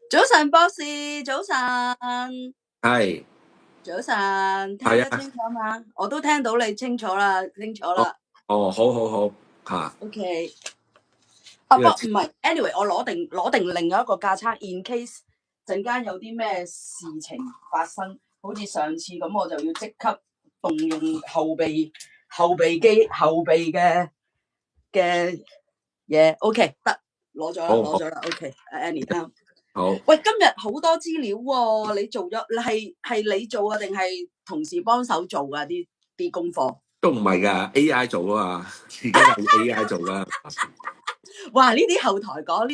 早晨，博士，早晨，係早晨，聽得清楚嗎？我都聽到你清楚啦。好吓。OK，呢個唔係，anyway，我攞定另外一個架撐，in case 陣間有啲咩事情發生，好似上次咁，我就要即刻動用後備嘅嘢。OK，得，攞咗啦。OK，Annie 啱。好。喂，今日好多資料喎，你做咗係你做啊，定係同事幫手做啊？啲功課都唔係㗎 ，AI 做啊嘛，而家係 AI 做啦。哇！呢啲後台講，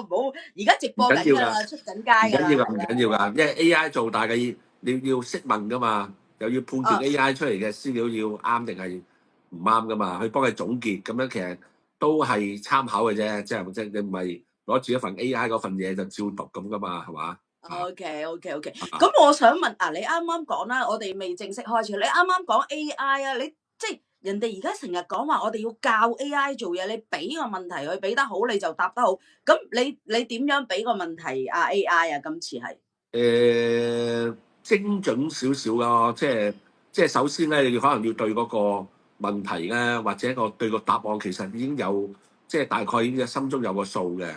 唔好而家直播緊㗎啦，出緊街㗎啦，唔緊要㗎，因為 AI 做，但係你要識問㗎嘛，又要判斷 AI 出嚟嘅資料要啱定係唔啱㗎嘛，去幫佢總結，咁樣其實都係參考嘅啫，即係你唔係攞住一份 AI 嗰份嘢就照讀咁㗎嘛，係嘛？ OK。咁我想問你啱啱講啦，我哋未正式開始，你啱啱講 AI 啊，你即係人哋而家成日講話，我哋要教 AI 做嘢，你俾個問題佢俾得好，你就答得好。咁你點樣俾個問題AI 啊？今次係精準少少咯，即係首先咧，你可能要對嗰個問題咧，或者對個答案其實已經有，即係大概已經心中有個數嘅，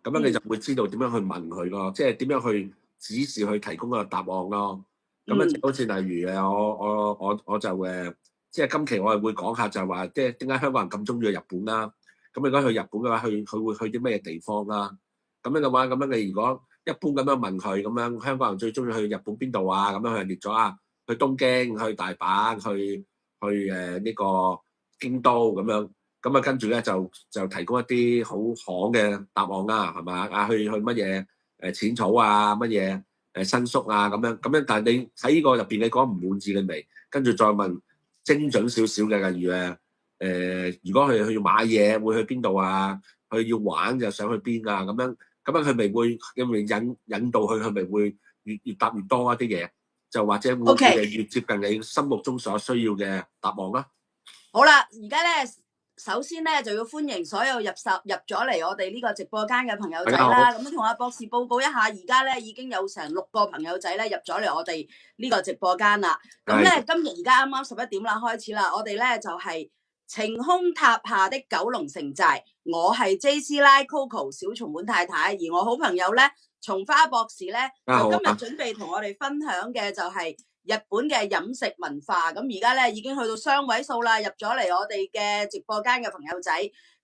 咁樣你就會知道點樣去問佢咯，即係點樣去指示去提供個答案咯。咁樣好似例如我就即係今期我係會講下就係話，即係點解香港人咁中意去日本啦？咁如果去日本嘅話，佢會去啲咩地方啦？咁樣嘅話，咁樣你如果一般咁樣問佢，咁樣香港人最中意去日本邊度啊？咁樣佢列咗啊，去東京、去大阪、去呢個京都咁樣，咁啊跟住咧就提供一啲好行嘅答案啦，係嘛？啊去乜嘢淺草啊，乜嘢新宿啊咁樣，但係你喺呢個入邊你講唔滿意嘅未？跟住再問精準少少嘅，例如如果佢要買嘢會去邊度啊？佢要玩就想去邊啊？咁樣佢咪會引導佢咪會越答越多一啲嘢，就或者會越接近你心目中所需要嘅答案啦。好啦，而家咧，首先咧就要歡迎所有入咗嚟我哋呢個直播間嘅朋友仔啦。咁同阿博士報告一下，而家咧已經有成6個朋友仔咧入咗嚟我哋呢個直播間啦。咁咧今日而家啱啱11點啦，開始啦。我哋咧就係晴空塔下的九龍城寨，我係 JC 拉 Coco 小松本太太，而我好朋友咧松花博士咧就今日準備同我哋分享嘅就係日本嘅飲食文化。咁而家咧已經去到雙位數啦，入咗嚟我哋嘅直播間嘅朋友仔。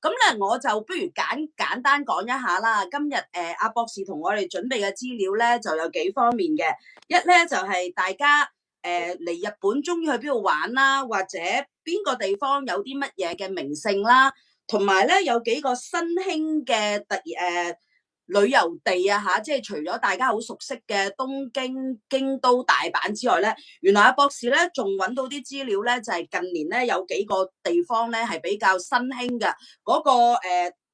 咁咧我就不如簡單講一下啦。今日阿博士同我哋準備嘅資料咧就有幾方面嘅。一咧就係大家嚟日本中意去邊度玩啦，或者邊個地方有啲乜嘢嘅名勝啦，同埋咧有幾個新興嘅旅遊地啊吓，即係除咗大家好熟悉嘅東京、京都、大阪之外咧，原來阿博士咧仲揾到啲資料咧，就係近年咧有幾個地方咧係比較新興嘅嗰個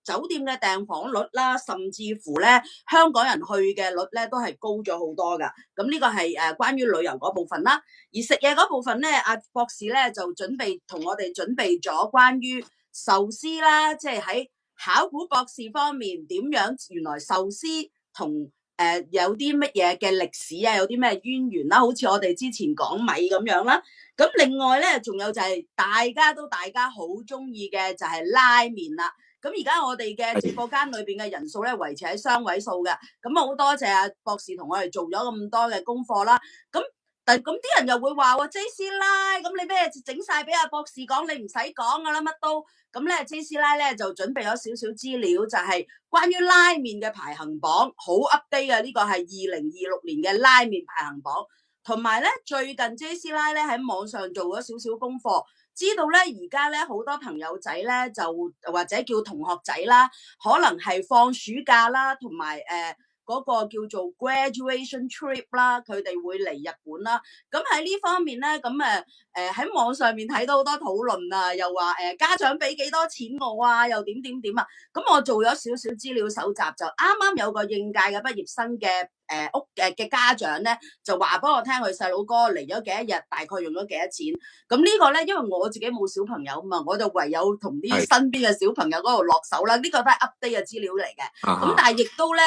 酒店嘅訂房率啦，甚至乎咧香港人去嘅率咧都係高咗好多噶。咁呢個係關於旅遊嗰部分啦。而食嘢嗰部分咧，阿博士咧就同我哋準備咗關於壽司啦，即係喺考古博士方面點樣原來壽司同有啲乜嘢嘅歷史啊，有啲咩淵源啦，好似我哋之前講米咁樣啦。咁另外咧仲有就係大家好中意嘅就係拉麵啦。咁而家我哋嘅直播間裏邊嘅人數咧維持喺雙位數嘅，咁好多謝阿博士同我哋做咗咁多嘅功課啦。但咁啲人又會話喎 JC 拉，咁你咩整晒俾阿博士講，你唔使講噶啦，乜都咁咧。JC 拉咧就準備咗少少資料，就係關於拉麵嘅排行榜，好 update 嘅，呢個係2026年嘅拉麵排行榜。同埋咧最近 JC 拉咧喺網上做咗少少功課，知道咧而家咧好多朋友仔咧就或者叫同學仔啦，可能係放暑假啦，同埋嗰個叫做 graduation trip 啦，佢哋會嚟日本啦。咁喺呢方面咧，咁喺網上面睇到好多討論啊，又話家長俾幾多錢我啊，又點啊。咁我做咗少少資料搜集，就啱啱有個應屆嘅畢業生嘅屋嘅家長咧，就話俾我聽佢細佬哥嚟咗幾多日，大概用咗幾多錢。咁呢個咧，因為我自己冇小朋友啊嘛，我就唯有同啲身邊嘅小朋友嗰度落手啦。呢個都係 update 嘅資料嚟嘅。咁但係亦都咧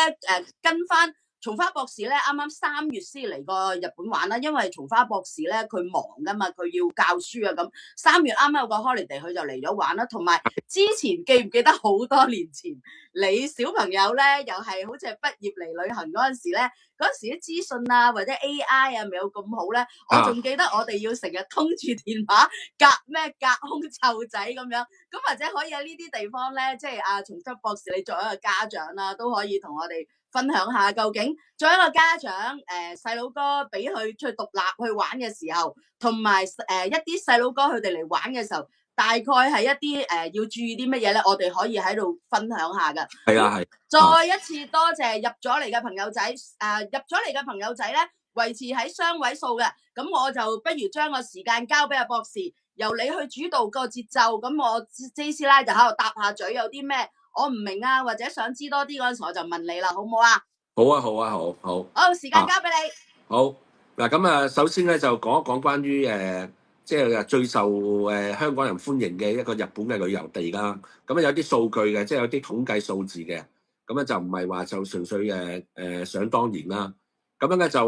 跟翻。松花博士咧，啱啱3月先嚟過日本玩啦，因為松花博士咧佢忙噶嘛，佢要教書啊咁。3月啱啱有個 holiday，佢就嚟咗玩啦。同埋之前記唔記得好多年前，你小朋友咧又係好似係畢業嚟旅行嗰陣時咧，嗰陣時啲資訊啊或者 AI 啊未有咁好咧，我仲記得我哋要成日通住電話隔空湊仔咁樣。咁或者可以喺呢啲地方咧，即係松花博士，你作為一個家長啦，都可以同我哋分享下究竟作為一個家長，細佬哥俾佢出去獨立去玩嘅時候，同埋一啲細佬哥佢哋嚟玩嘅時候，大概係一啲要注意啲乜嘢咧？我哋可以喺度分享下噶。係啊係。再一次多謝入咗嚟嘅朋友仔，入咗嚟嘅朋友仔咧，維持喺雙位數嘅。咁我就不如將個時間交俾阿博士，由你去主導個節奏。咁我 J 師奶就喺度搭下嘴，有啲咩我唔明啊，或者想知多啲嗰陣時，我就問你啦，好唔好啊？好啊，好啊，好好。好，時間交俾你。好嗱，咁首先咧就講一講關於即係最受香港人歡迎嘅一個日本嘅旅遊地啦。咁有啲數據嘅，即係有啲統計數字嘅。咁咧就唔係話就純粹想當然啦。咁樣咧就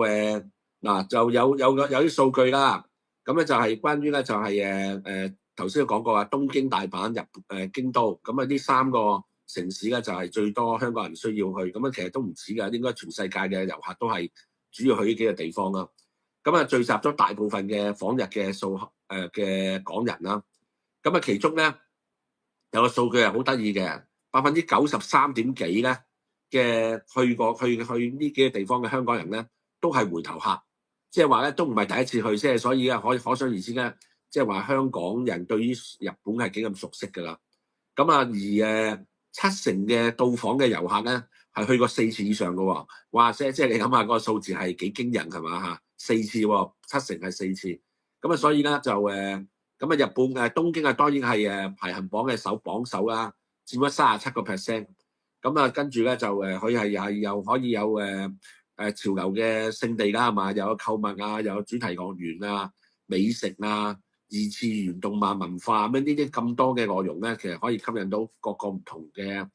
嗱就有啲數據啦。咁咧就係關於咧就係頭先都講過啊，東京、大阪、京都，咁啊呢3個城市咧就係最多香港人需要去。咁啊其實都唔止㗎，應該全世界嘅遊客都係主要去呢幾個地方啦。咁啊聚集咗大部分嘅訪日嘅港人啦。咁啊其中咧有個數據係好得意嘅，93.幾%咧嘅去呢幾個地方嘅香港人咧都係回頭客，即係話咧都唔係第一次去，即係所以啊可想而知咧，即係話香港人對於日本係幾咁熟悉㗎啦。咁啊而70%嘅到訪嘅遊客咧係去過4次以上㗎喎，哇！即係你諗下嗰個數字係幾驚人係嘛嚇？4次喎，70%係4次。咁啊所以咧就咁啊日本東京啊當然係排行榜嘅榜首啦，佔咗37%。咁啊跟住咧就佢係又可以有潮流嘅勝地啦係嘛，又有購物啊，又有主題樂園啊、美食啊、2次元動漫文化咁呢啲咁多嘅內容咧，其實可以吸引到各個唔同嘅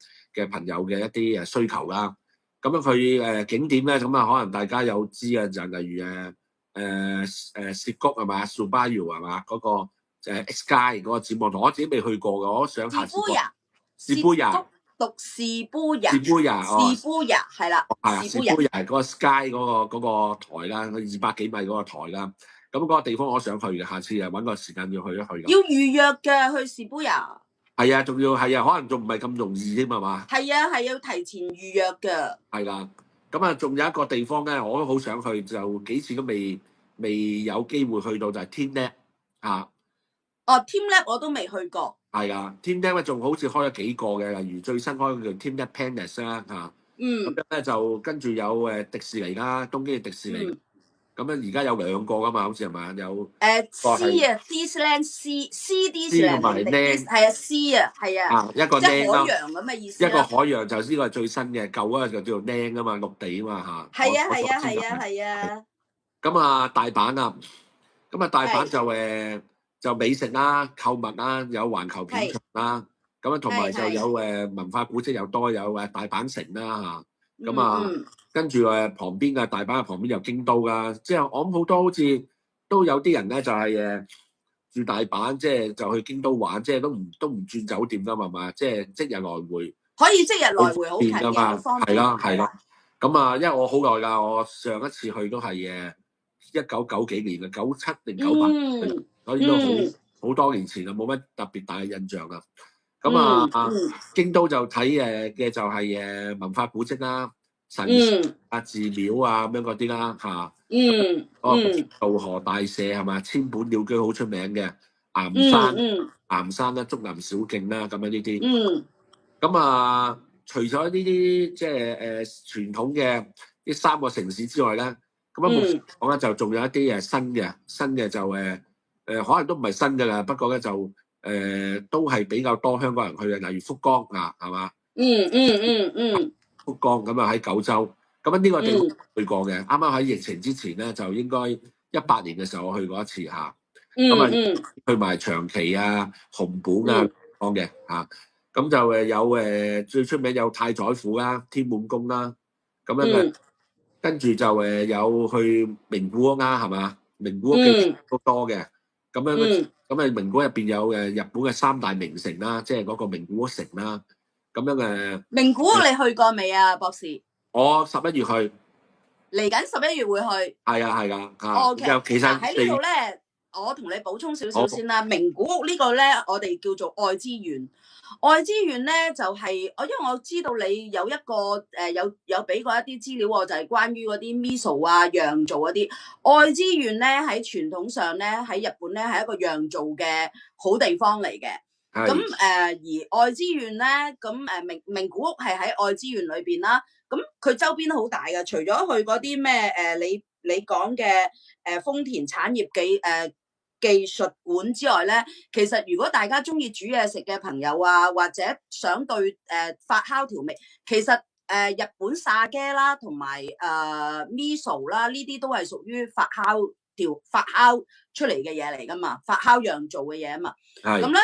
朋友嘅一啲需求啦。咁樣佢景點咧，咁啊可能大家有知啊，就例如涉谷係嘛，Subaru 係嘛，嗰個Sky 嗰個展望台，我自己未去過嘅，我想下次過。Shibuya讀Shibuya 係啦，Shibuya嗰個 Sky 嗰個台啦，佢200幾米嗰個台啦。咁嗰個地方我想去嘅，下次揾個時間要去一去。要預約嘅去Shibuya。係啊，仲要係啊，可能仲唔係咁容易添係嘛？係啊，係要提前預約嘅。係啦，咁啊，仲有一個地方咧，我都好想去，就幾次都未有機會去到，就係 Teamlet 啊。哦 ，Teamlet 我都未去過。係啊 ，Teamlet 咧仲好似開咗幾個嘅，例如最新開嘅叫 Teamlet Palace 啦嚇。咁樣咧就跟住有迪士尼啦，東京嘅迪士尼。咁樣而家有2個噶嘛，好似係嘛？有C 啊 ，Disneyland C 同埋 Land 係啊 C 啊，係啊。一個 Land 海洋咁嘅意思。一個海洋就呢個係最新嘅，舊嗰個就叫做 Land 啊嘛，陸地啊嘛嚇。係啊。咁啊大阪啊，咁啊大阪就美食啦、購物啦，有環球片場啦，咁啊同埋就有文化古蹟又多，有大阪城啦嚇。咁啊，跟住旁邊嘅大阪嘅旁邊有京都啦，即係我諗好多好似都有啲人咧就係住大阪，即係就去京都玩，即係都唔轉酒店噶嘛，即係即日來回。可以即日來回好近㗎嘛，係啦。咁啊，因為我好耐㗎，我上一次去都係1990幾年嘅，97定98，所以都好多年前啦，冇乜特別大嘅印象啦。咁啊，京都就睇嘅就係文化古蹟啦、神寺啊、寺廟啊咁樣嗰啲啦嚇。渡河大社係嘛？千本鳥居好出名嘅岩山啦、竹林小徑啦咁樣呢啲。咁啊，除咗呢啲即係傳統嘅呢3個城市之外咧，咁目前講咧就仲有一啲新嘅就可能都唔係新㗎啦，不過咧就都係比較多香港人去嘅，例如福岡啊，係嘛？福岡咁啊喺九州，咁呢個地方去過嘅，啱啱喺疫情之前咧，就應該18年嘅時候我去過一次嚇。咁去埋長崎啊、熊本啊方嘅嚇。咁就有最出名有太宰府啦、天滿宮啦，咁樣跟住就有去名古屋啦，係嘛？名古屋嘅都多嘅。咁名古屋入邊有日本嘅3大名城啦，即係嗰個名古屋城啦。咁樣名古屋你去過未啊，博士？我11月去，嚟緊11月會去。係㗎。OK，其實喺呢度咧，我同你補充少少先啦。名古屋呢個咧，我哋叫做愛知縣。愛知縣咧就係因為我知道你有一個有俾過一啲資料喎，就係關於嗰啲 miso 啊釀造嗰啲。愛知縣咧喺傳統上咧喺日本咧係一個釀造嘅好地方嚟嘅。咁而愛知縣咧，咁名古屋係喺愛知縣裏邊啦。咁佢周邊好大嘅，除咗去嗰啲咩你講嘅豐田產業技術館之外咧，其實如果大家中意煮嘢食嘅朋友啊，或者想對發酵調味，其實日本薩迦啦，同埋miso 啦，呢啲都係屬於發酵出嚟嘅嘢嚟噶嘛，發酵釀造嘅嘢啊嘛。咁咧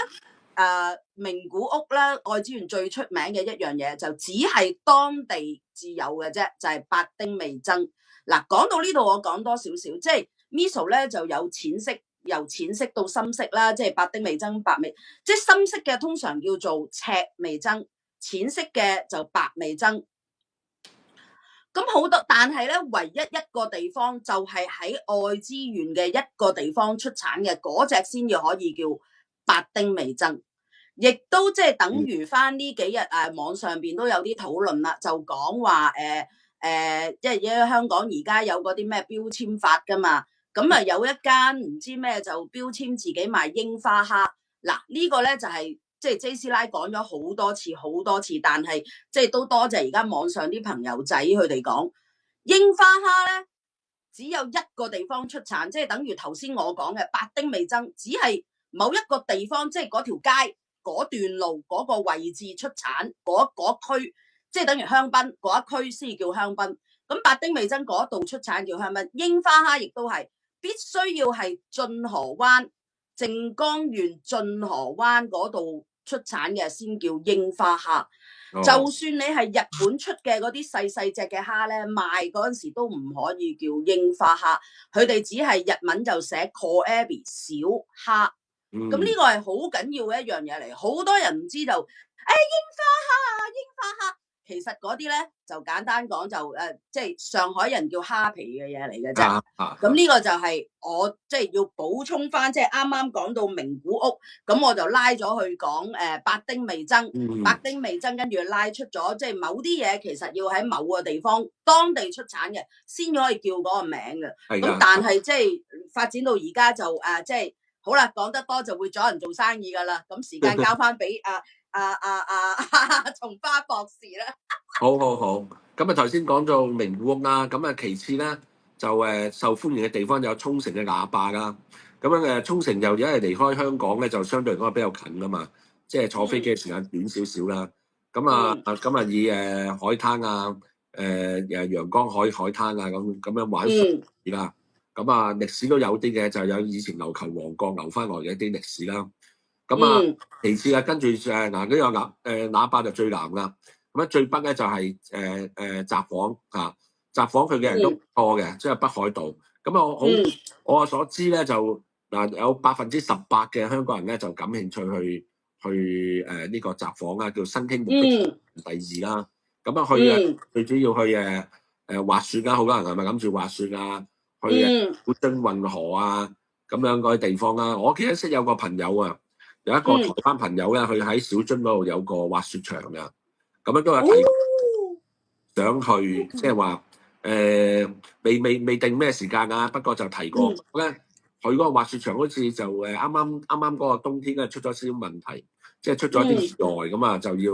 名古屋啦，愛知縣最出名嘅一樣嘢就只係當地自有嘅啫，就係白丁味噌。嗱，講到呢度我講多少少，即係 miso 咧就有淺色，由淺色到深色啦，即係白丁味噌、白味，即係深色嘅通常叫做赤味噌，淺色嘅就白味噌。咁好多，但係咧，唯一一個地方就係喺愛知縣嘅一個地方出產嘅嗰隻先至可以叫白丁味噌，亦都即係等於翻呢幾日網上邊都有啲討論啦，就講話即係因為香港而家有嗰啲咩標籤法噶嘛，咁啊有一間唔知咩就標籤自己賣櫻花蝦，嗱呢個咧就係即係 J 師奶講咗好多次，但係即係都多謝而家網上啲朋友仔佢哋講櫻花蝦咧只有一個地方出產，即係等於頭先我講嘅白丁味噌，只係某一個地方，即係嗰條街嗰段路嗰個位置出產嗰區，即係等於香檳嗰一區先叫香檳。咁白丁味噌嗰度出產叫香檳，櫻花蝦亦都係必須要係晉河灣靜岡縣晉河灣嗰度出產嘅先叫櫻花蝦。就算你係日本出嘅嗰啲細隻嘅蝦咧，賣嗰陣時都唔可以叫櫻花蝦，佢哋只係日文就寫 koebi 小蝦。咁呢個係好緊要嘅一樣嘢嚟，好多人唔知就櫻花蝦，其實嗰啲咧就簡單講就即係上海人叫蝦皮嘅嘢嚟嘅啫。咁呢個就係我即係要補充翻，即係啱啱講到名古屋，咁我就拉咗去講白丁味噌，白丁味噌跟住拉出咗即係某啲嘢其實要喺某個地方當地出產嘅先可以叫嗰個名嘅。咁但係即係發展到而家就即係好啦，講得多就會阻人做生意噶啦。咁時間交翻俾松花博士啦。好。咁頭先講到名古屋啦，咁其次咧就受歡迎嘅地方有沖繩嘅喇叭啦。咁沖繩又因為離開香港咧，就相對嚟講比較近噶嘛，即係坐飛機嘅時間短少少啦。咁以海灘啊，陽光海灘啊咁樣玩而啦。歷史都有啲嘅，就有以前琉球王國留翻來嘅一啲歷史啦。其次跟住呢個喇叭就最南啦。最北咧就係札幌啊，札幌佢嘅人都多嘅，即係北海道。我所知咧就有18%嘅香港人咧就感興趣去呢個札幌啊，叫新興目的地第2啦。去最主要去滑雪啦，好多人係咪諗住滑雪啊？去古津運河啊咁樣嗰啲地方啦。我記得識有個朋友啊，有一個台灣朋友咧，佢喺小津嗰度有個滑雪場㗎。咁樣都有提想去，即係話未定咩時間啊。不過就提過咧，佢嗰個滑雪場好似就啱啱嗰個冬天咧出咗少少問題，即係出咗啲意外咁啊，就要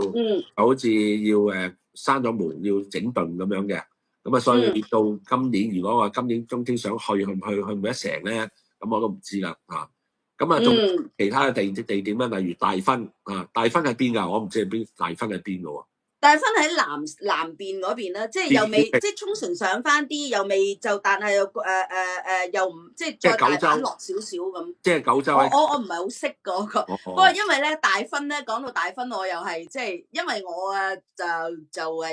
好似要閂咗門，要整頓咁樣嘅。咁所以到今年，如果話今年冬天想去唔得成咧，咁我都唔知啦嚇。仲其他嘅地點咧，例如大分啊，大分喺邊㗎？我唔知係邊，大分喺邊㗎喎。大分喺南邊嗰邊啦，即係又未即係沖繩上翻啲，又未就但係又又唔即係再大阪落少少咁。即係九州。我唔係好識嗰個，不過因為咧大分咧講到大分，我又係即係因為我就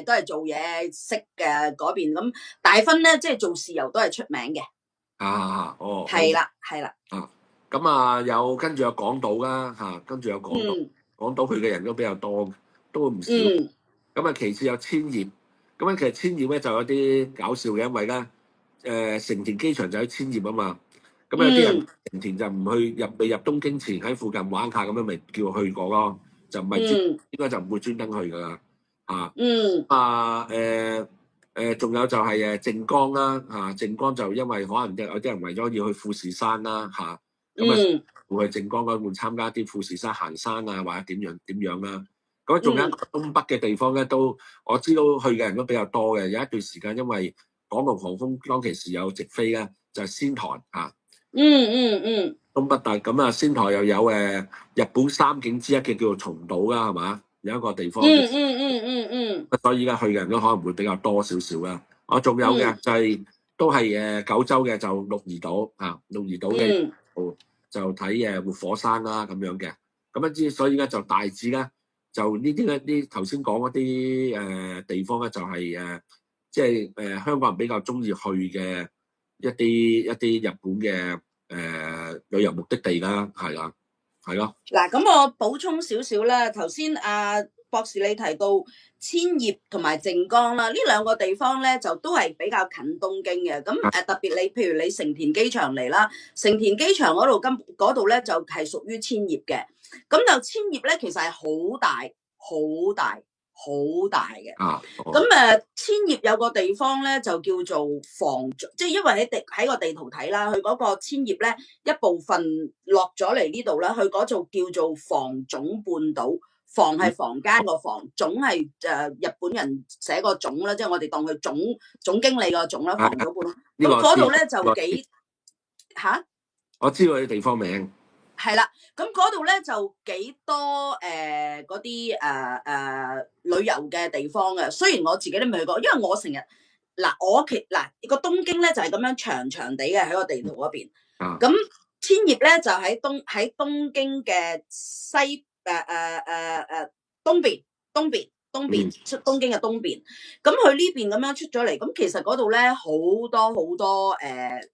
都係做嘢識嘅嗰邊，咁大分咧即係做豉油都係出名嘅。係啦。咁啊有跟住有港島啦嚇，跟住有港島，港島去嘅人都比較多，都唔少。咁啊其次有千葉，咁啊其實千葉咧就有啲搞笑嘅，因為咧成田機場就喺千葉啊嘛，咁有啲人成田就唔去未入東京前喺附近玩下咁樣，咪叫佢去過咯，就唔係應該就唔會專登去噶啦仲有就係靜岡啦靜岡就因為可能有啲人為咗要去富士山啦咁會去靜岡嗰邊參加啲富士山行山啊，或者點樣啦。咁仲有東北嘅地方咧，都我知道去嘅人都比較多嘅。有一段時間因為港龍航空當其時有直飛咧，就係仙台東北大咁啊，仙台又有日本三景之一嘅叫做松島啦，係嘛？有一個地方。所以而家去嘅人都可能會比較多少少啦。我仲有嘅就係都係九州嘅就鹿兒島鹿兒島嘅就睇活火山啦咁樣嘅。咁樣所以咧就大致咧就呢啲咧啲頭先講嗰啲地方咧就係即係香港人比較中意去嘅一啲日本嘅旅遊目的地啦，係咯。嗱，咁我補充少少啦。頭先博士你提到千葉同埋靜岡啦，呢兩個地方咧就都係比較近東京嘅。咁特別你譬如你成田機場嚟啦，成田機場嗰度咧就係屬於千葉嘅。咁就千葉咧其實係好大嘅。咁千葉有個地方咧就叫做房，即係因為喺個地圖睇啦，佢嗰個千葉咧一部分落咗嚟呢度啦，佢嗰度叫做房總半島。房係房間個房，總係日本人寫個總啦，即係我哋當佢總經理個總啦，房總半島。咁嗰度咧就幾嚇？我知道啲地方名。係啦，咁嗰度咧就幾多嗰啲旅遊嘅地方嘅。雖然我自己都未去過，因為我成日個東京咧就係咁樣長地嘅喺個地圖嗰邊。咁千葉咧就喺東京嘅東邊出東京嘅東邊，咁佢呢邊咁樣出咗嚟，咁其實嗰度咧好多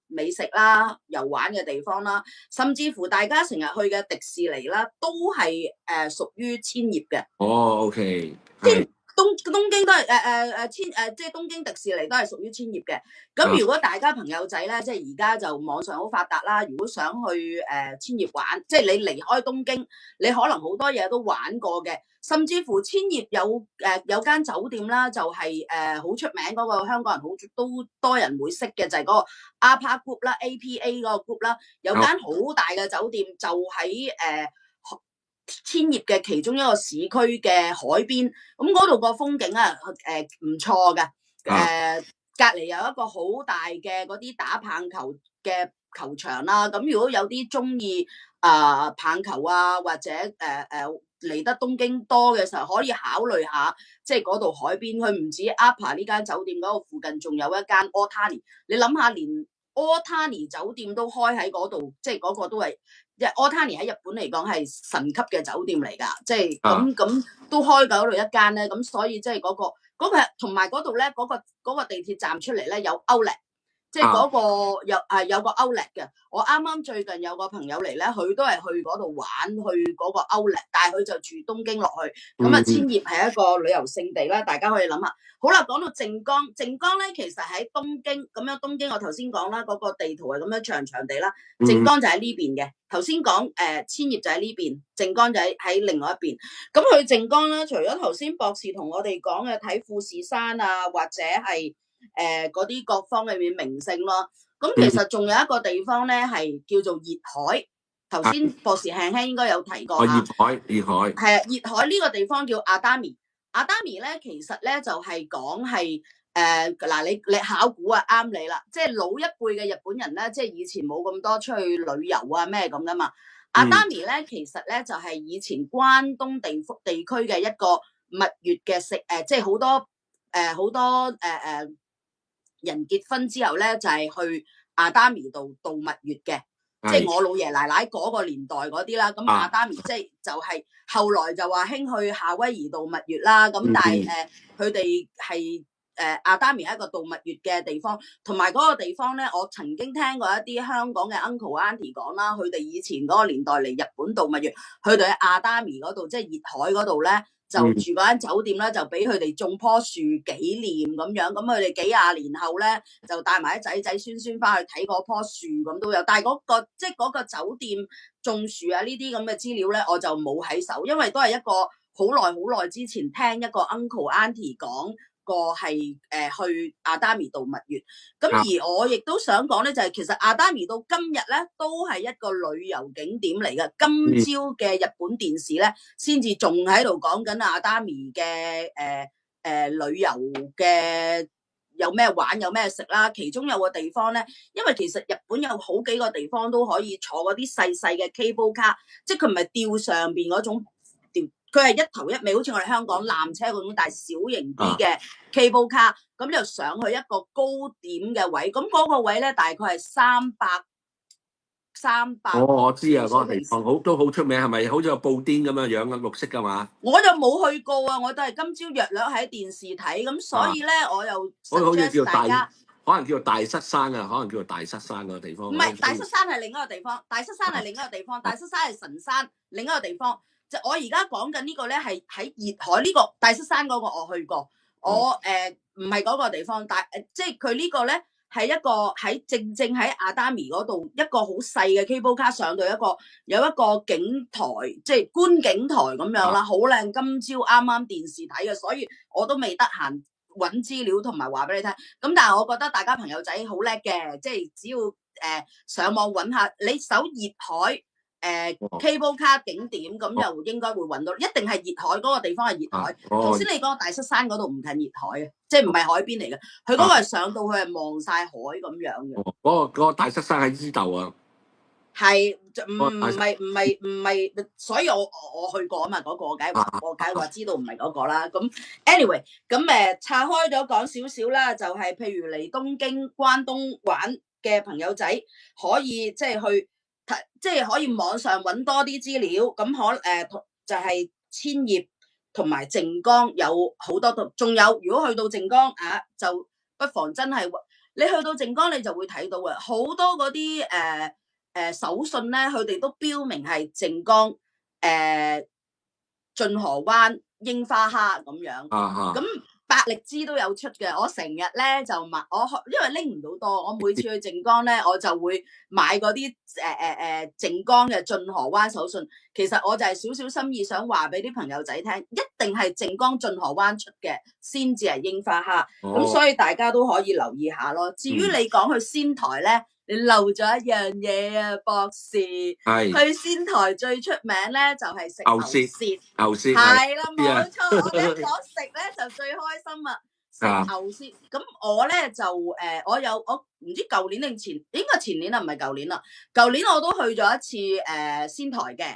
美食啦、遊玩嘅地方啦，甚至乎大家成日去嘅迪士尼啦，都係屬於千葉嘅。OK。東京都係即係東京迪士尼都係屬於千葉嘅。咁如果大家朋友仔咧，即係而家就網上好發達啦，如果想去千葉玩，即係你離開東京，你可能好多嘢都玩過嘅。甚至乎千葉有間酒店啦，就係好出名嗰個香港人都多人會識嘅，就係嗰個 APA Group 啦 ，APA 嗰個 group 啦，有間好大嘅酒店就喺千葉嘅其中一個市區嘅海邊，咁嗰度個風景唔錯嘅，隔籬有一個好大嘅嗰啲打棒球嘅球場啦。咁如果有啲中意棒球或者嚟得東京多嘅時候，可以考慮下，即係嗰度海邊。佢唔止 APA 呢間酒店嗰個附近，仲有一間 Otani。你諗下，連 Otani 酒店都開喺嗰度，即係嗰個都係。Otani 喺日本嚟講係神級嘅酒店嚟㗎，即係咁都開到嗰度一間咧，咁所以即係嗰個同埋嗰度咧嗰個地鐵站出嚟咧有 Outlet， 即係嗰個有個 Outlet 嘅。我啱啱最近有個朋友嚟咧，佢都係去嗰度玩，去嗰個 Outlet， 但係佢就住東京落去。咁千葉係一個旅遊勝地啦，大家可以諗下。好啦，講到靜岡咧，其實喺東京咁樣。東京我頭先講啦，嗰個地圖係咁樣長地啦。靜岡就喺呢邊嘅。頭先講千葉就喺呢邊，靜岡就喺另外一邊。咁去靜岡咧，除咗頭先博士同我哋講嘅睇富士山或者係嗰啲各方嘅名勝咯。咁其實仲有一個地方咧係叫做熱海。頭先博士輕輕應該有提過。熱海係啊，熱海呢個地方叫阿達米。阿達米咧，其實咧就係講係你考古啱你啦，即係老一輩嘅日本人咧，即係以前冇咁多出去旅遊咩咁噶嘛。阿達米咧，其實咧就係以前關東地區嘅一個蜜月嘅即係好多人結婚之後咧，就係去阿達米度度蜜月嘅，即係我老爺奶奶嗰個年代嗰啲啦。咁阿達米即係就係後來就話興去夏威夷度蜜月啦。咁但係佢哋係阿達米係一個度蜜月嘅地方，同埋嗰個地方咧，我曾經聽過一啲香港嘅 uncle auntie 講啦，佢哋以前嗰個年代嚟日本度蜜月，佢哋喺阿達米嗰度，即係熱海嗰度咧。就住嗰間酒店咧，就俾佢哋種棵樹紀念咁樣，咁佢哋幾廿年後咧，就帶埋啲仔仔孫孫翻去睇嗰棵樹咁都有。但係即係嗰個酒店種樹啊呢啲咁嘅資料咧，我就冇喺手，因為都係一個好耐之前聽一個 uncle auntie 講過係去阿達米度蜜月。咁而我亦都想講咧，就係其實阿達米到今日咧都係一個旅遊景點嚟嘅。今朝嘅日本電視咧，先至仲喺度講緊阿達米嘅旅遊嘅有咩玩有咩食啦。其中有個地方咧，因為其實日本有好幾個地方都可以坐嗰啲細嘅 cable car，即係佢唔係吊上邊嗰種吊。佢係一頭一尾，好似我哋香港纜車嗰種，但係小型啲嘅 cable car，咁就上去一個高點嘅位，咁嗰個位咧大概係300。我知啊，嗰個地方都好出名，係咪好似個布甸咁樣樣嘅綠色噶嘛？我就冇去過啊，我都係今朝約略喺電視睇，咁所以咧我又 suggest 大家，可能叫做大瑟山啊，可能叫做大瑟山個地方。唔係大瑟山係另一個地方，大瑟山係另一個地方，大瑟山係神山另一個地方。就我而家講緊呢個咧，係喺熱海呢個大瑟山嗰個我去過，我唔係嗰個地方，但即係佢呢個咧係一個喺正喺阿達米嗰度一個好細嘅 cable car 上到有一個景台，即係觀景台咁樣啦，好靚。今朝啱啱電視睇嘅，所以我都未得閒揾資料同埋話俾你聽。咁但係我覺得大家朋友仔好叻嘅，即係只要上網揾下，你搜熱海。cable car 景點咁就應該會揾到，一定係熱海嗰個地方係熱海。頭先你講大瑟山嗰度唔近熱海啊，即係唔係海邊嚟嘅，佢嗰個係上到去係望晒海咁樣嘅。嗰個大瑟山喺呢度啊，係唔係，所以我去過啊嘛，嗰個我梗係話知道唔係嗰個啦。咁 anyway 咁岔開咗講少少啦，就係譬如嚟東京關東玩嘅朋友仔可以即係去。即係可以網上揾多啲資料，咁就係千葉同埋靜岡有好多度，仲有如果去到靜岡啊，就不妨真係你去到靜岡你就會睇到啊，好多嗰啲手信咧，佢哋都標明係靜岡駿河灣櫻花蝦咁樣，咁。百力滋都有出嘅，我成日咧就買，因為拎唔到多，我每次去靜岡咧，我就會買嗰啲靜岡嘅駿河灣手信。其實我就係少少心意想話俾啲朋友仔聽，一定係靜岡駿河灣出嘅，先至係櫻花蝦。咁所以大家都可以留意下咯。至於你講去仙台咧，你漏咗一樣嘢啊，博士。係去仙台最出名咧就係食牛舌。係啦，冇錯。我一講食咧就最開心啊，食牛舌。咁我咧就我唔知舊年定應該前年啦，唔係舊年啦。舊年我都去咗一次仙台嘅，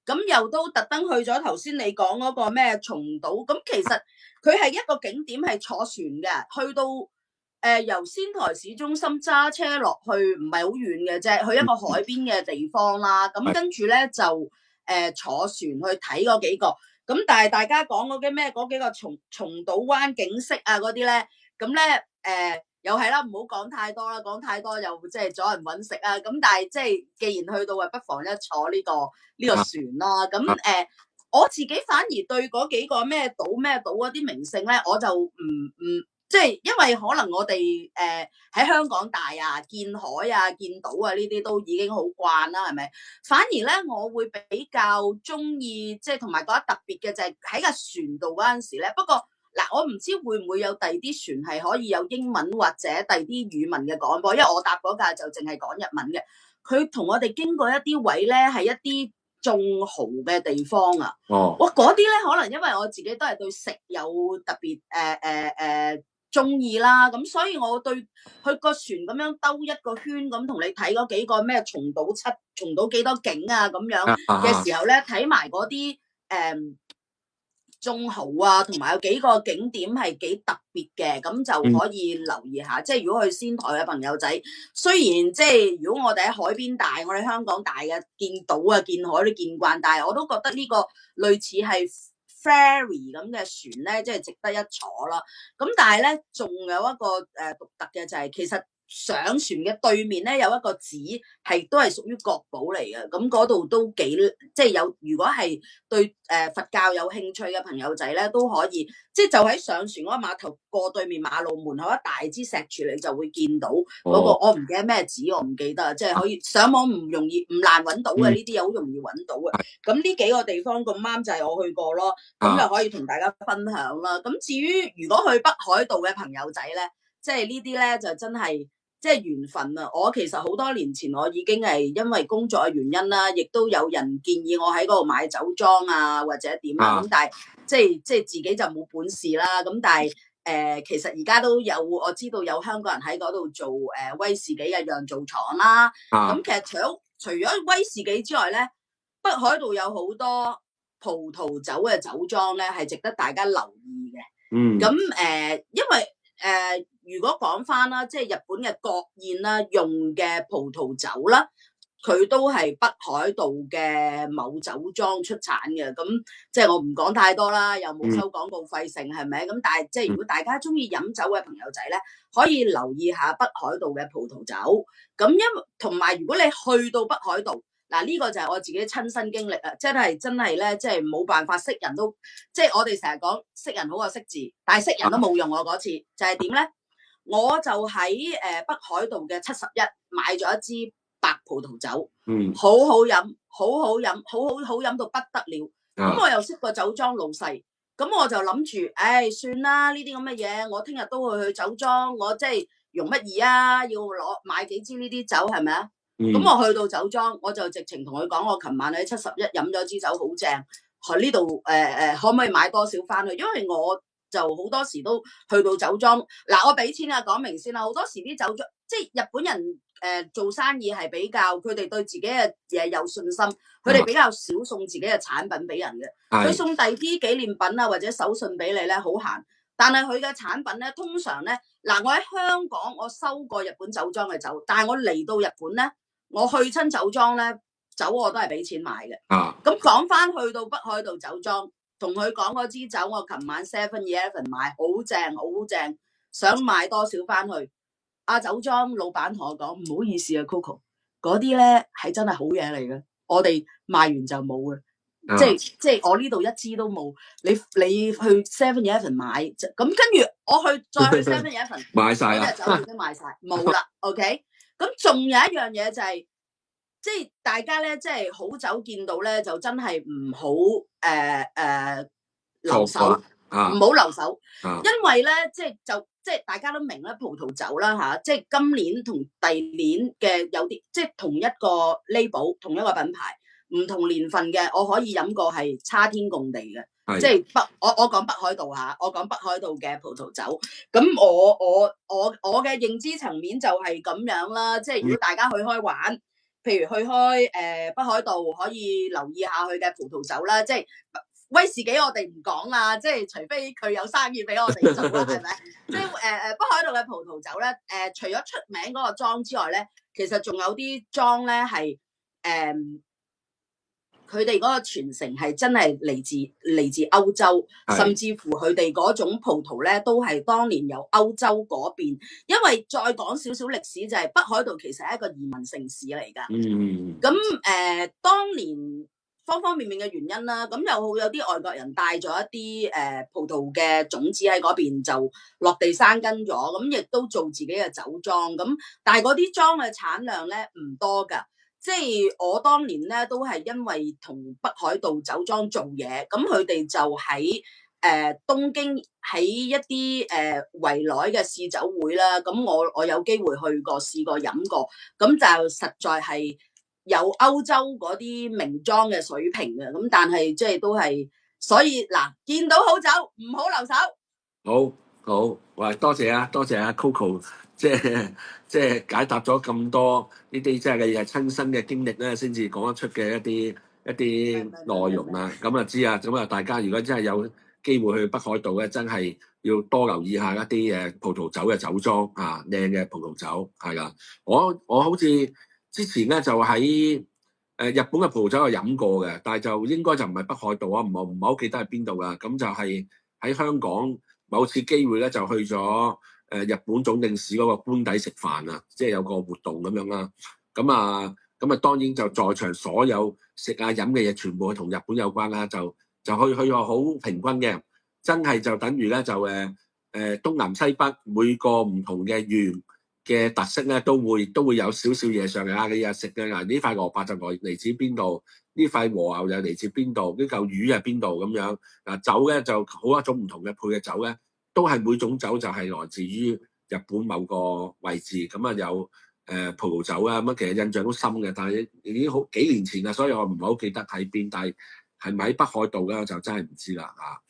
咁又都特登去咗頭先你講嗰個咩松島。咁其實佢係一個景點係坐船嘅，去到。由仙台市中心揸車落去唔係好遠嘅啫，去一個海邊嘅地方啦。咁跟住咧就坐船去睇嗰幾個。咁但係大家講嗰啲咩嗰幾個松島灣景色啊嗰啲咧，咁咧又係啦，唔好講太多啦，講太多又即係阻人搵食啊。咁但係即係既然去到不妨一坐呢個船啦。咁我自己反而對嗰幾個咩島嗰啲名勝咧，我就唔。即係因為可能我哋喺香港大啊，見海啊，見島啊呢啲都已經好慣啦，係咪？反而咧，我會比較中意即係同埋覺得特別嘅就係喺個船度嗰陣時咧。不過嗱，我唔知會唔會有第二啲船係可以有英文或者第二啲語文嘅廣播，因為我搭嗰架就淨係講日文嘅。佢同我哋經過一啲位咧，係一啲種蠔嘅地方啊。哇，嗰啲咧可能因為我自己都係對食有特別中意啦，咁所以我對佢個船咁樣兜一個圈咁同你睇嗰幾個咩松島幾多景啊咁樣嘅時候咧，睇埋嗰啲眾豪啊，同埋有幾個景點係幾特別嘅，咁就可以留意下。即係如果去仙台嘅朋友仔，雖然即係如果我哋喺海邊大，我哋香港大嘅見島啊、見海都見慣，但係我都覺得呢個類似係 ferry 咁嘅船咧，即係值得一坐啦。咁但係咧，仲有一個獨特嘅就係其實。上船嘅對面咧有一個寺，係都係屬於國寶嚟嘅，咁嗰度都幾即係有。如果係對佛教有興趣嘅朋友仔咧，都可以即係就喺上船嗰個碼頭過對面馬路門口一大支石柱，你就會見到嗰個我唔記得咩寺，我唔記得，即係可以上網唔容易唔難揾到嘅，呢啲又好容易揾到嘅。咁呢幾個地方咁啱就係我去過咯，咁就可以同大家分享啦。咁至於如果去北海道嘅朋友仔咧，即係呢啲咧就真係。即係緣分啊！我其實好多年前我已經係因為工作嘅原因啦，亦都有人建議我喺嗰度買酒莊啊，或者點啊咁，但係即係自己就冇本事啦。咁但係其實而家都有我知道有香港人喺嗰度做威士忌嘅釀造廠啦。咁其實除咗威士忌之外咧，北海道有好多葡萄酒嘅酒莊咧，係值得大家留意嘅。咁因為如果講翻啦，即係日本嘅國宴啦，用嘅葡萄酒啦，佢都係北海道嘅某酒莊出產嘅。咁即係我唔講太多啦，又冇收廣告費成係咪？咁但係即係如果大家中意飲酒嘅朋友仔咧，可以留意下北海道嘅葡萄酒。咁同埋如果你去到北海道，嗱呢個就係我自己親身經歷啊！真係咧，即係冇辦法識人都，即係我哋成日講識人好過識字，但係識人都冇用。我嗰次就係點咧？我就喺北海道嘅71買咗一支白葡萄酒，好好飲，好好飲，好飲到不得了。咁我又識個酒莊老細，咁我就諗住，算啦，呢啲咁嘅嘢，我聽日都會去酒莊，我即係容乜易啊？要買幾支呢啲酒係咪啊？咁我去到酒莊，我就直情同佢講，我琴晚喺71飲咗支酒好正，喺呢度可唔可以買多少翻去？因為我就好多時都去到酒莊，嗱我俾錢啊，講明先啦。好多時啲酒莊，即係日本人做生意係比較，佢哋對自己嘅嘢有信心，佢哋比較少送自己嘅產品俾人嘅。佢送第啲紀念品啊或者手信俾你咧，好閒。但係佢嘅產品咧，通常咧，嗱我喺香港我收過日本酒莊嘅酒，但係我嚟到日本咧，我去親酒莊咧，酒我都係俾錢買嘅。咁講翻去到北海道酒莊。同佢講嗰支酒，我琴晚 7-Eleven 買，好正好正，想買多少翻去。阿酒莊老闆同我講，唔好意思啊 Coco， 嗰啲咧係真係好嘢嚟嘅，我哋賣完就冇嘅，即係我呢度一支都冇。你去 7-Eleven 買，咁跟住我再去 7-Eleven 買晒啦，嗰隻酒已經賣晒，冇啦。OK， 咁仲有一樣嘢就係。即係大家咧，即係好酒見到咧，就真係唔好留手，唔好留手，因為咧即係大家都明啦，葡萄酒啦嚇，即係今年同第二年嘅有啲即係同一個 label 同一個品牌，唔同年份嘅，我可以飲過係差天共地嘅。即係我講北海道嚇，我講北海道嘅葡萄酒，咁我嘅認知層面就係咁樣啦。即係如果大家去開玩。譬如去開北海道，可以留意下佢嘅葡萄酒啦。即係威士忌，我哋唔講啦。即係除非佢有生意俾我哋做啦，係咪？即係北海道嘅葡萄酒咧，除咗出名嗰個莊之外咧，其實仲有啲莊咧係佢哋嗰個傳承係真係嚟自歐洲，甚至乎佢哋嗰種葡萄咧都係當年由歐洲嗰邊。因為再講少少歷史，就係北海道其實係一個移民城市嚟㗎。咁當年方方面面嘅原因啦，咁有啲外國人帶咗一啲葡萄嘅種子喺嗰邊就落地生根咗，咁亦都做自己嘅酒莊。咁但係嗰啲莊嘅產量咧唔多㗎。即係我當年咧都係因為同北海道酒莊做嘢，咁佢哋就喺東京喺一啲圍內嘅試酒會啦，咁我有機會去過試過飲過，咁就實在係有歐洲嗰啲名莊嘅水平嘅，咁但係即係都係，所以嗱見到好酒唔好留手。好，喂，多謝啊 Coco， 即係解答咗咁多呢啲即係你係親身嘅經歷咧，先至講得出嘅一啲內容啊。咁啊知啊，咁啊大家如果真係有機會去北海道咧，真係要多留意下一啲葡萄酒嘅酒莊啊，靚嘅葡萄酒係啦。我好似之前咧就喺日本嘅葡萄酒有飲過嘅，但係就應該就唔係北海道啊，唔係好記得係邊度啦。咁就係喺香港某次機會咧就去咗日本總領事嗰個官邸食飯啊，即係有個活動咁樣啦。咁啊當然就在場所有食啊飲嘅嘢全部係同日本有關啦，就去話好平均嘅，真係就等於咧就東南西北每個唔同嘅縣嘅特色咧，都會有少少嘢上嚟啊！你又食嘅嗱，呢塊蘿蔔就嚟自邊度？呢塊和牛又嚟自邊度？呢嚿魚係邊度咁樣？嗱，酒咧就好一種唔同嘅配嘅酒咧，都係每種酒就係來自於日本某個位置。咁啊有葡萄酒啊咁啊，其實印象都深嘅，但係已經好幾年前啦，所以我唔係好記得喺邊，但係咪喺北海道咧就真係唔知啦嚇。